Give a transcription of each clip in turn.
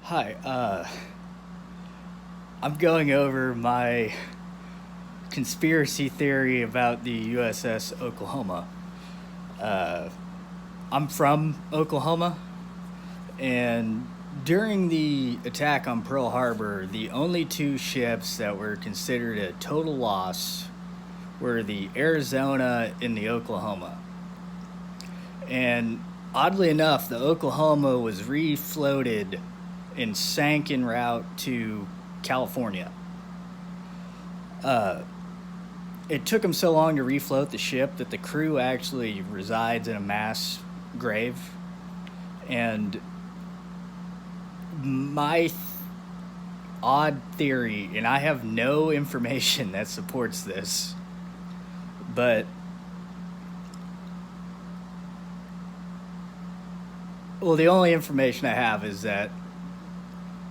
Hi, I'm going over my conspiracy theory about the USS Oklahoma. Uh, I'm from Oklahoma, and during the attack on Pearl Harbor, the only two ships that were considered a total loss were the Arizona and the Oklahoma. And oddly enough, the Oklahoma was refloated and sank en route to California. Uh, it took them so long to refloat the ship that the crew actually resides in a mass grave. And my odd theory, and I have no information that supports this, but the only information I have is that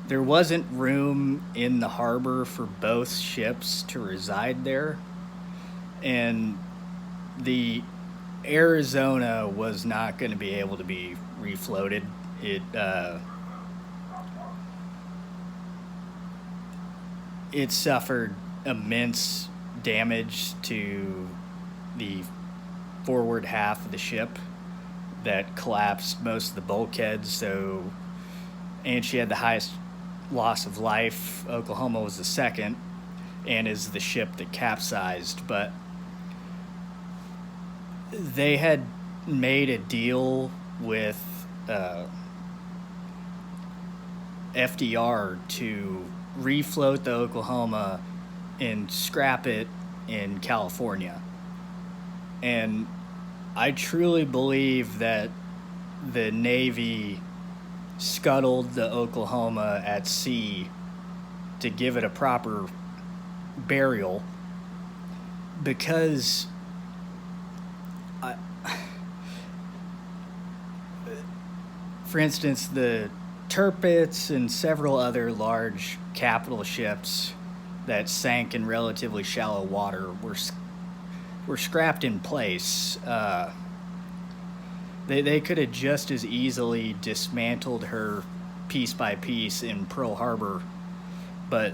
there wasn't room in the harbor for both ships to reside there, and the Arizona was not going to be able to be refloated. It suffered immense damage to the forward half of the ship that collapsed most of the bulkheads. And she had the highest loss of life. Oklahoma was the second, and is the ship that capsized. But they had made a deal with FDR to refloat the Oklahoma and scrap it in California. And I truly believe that the Navy scuttled the Oklahoma at sea to give it a proper burial because for instance, the Tirpitz and several other large capital ships that sank in relatively shallow water were scrapped in place. They could have just as easily dismantled her piece by piece in Pearl Harbor, but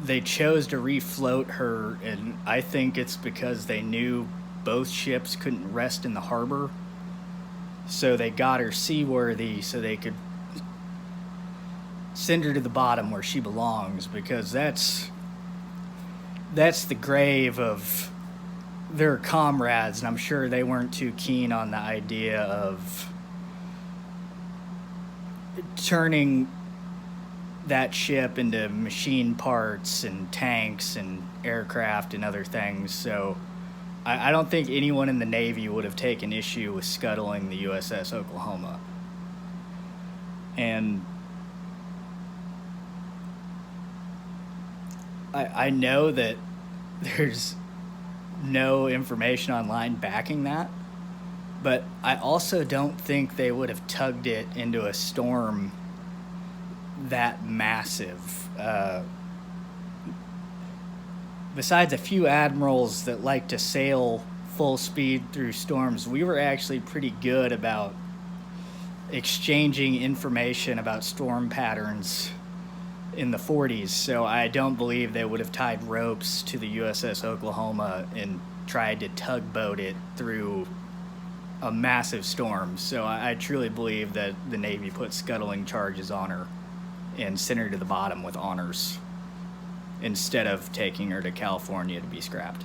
they chose to refloat her, and I think it's because they knew both ships couldn't rest in the harbor, so they got her seaworthy so they could send her to the bottom where she belongs, because that's the grave of their comrades, and I'm sure they weren't too keen on the idea of turning that ship into machine parts and tanks and aircraft and other things. So I don't think anyone in the Navy would have taken issue with scuttling the USS Oklahoma. And I know that there's no information online backing that, but I also don't think they would have tugged it into a storm that massive. Besides a few admirals that like to sail full speed through storms, we were actually pretty good about exchanging information about storm patterns in the 40s, so I don't believe they would have tied ropes to the USS Oklahoma and tried to tugboat it through a massive storm. So I truly believe that the Navy put scuttling charges on her and sent her to the bottom with honors instead of taking her to California to be scrapped.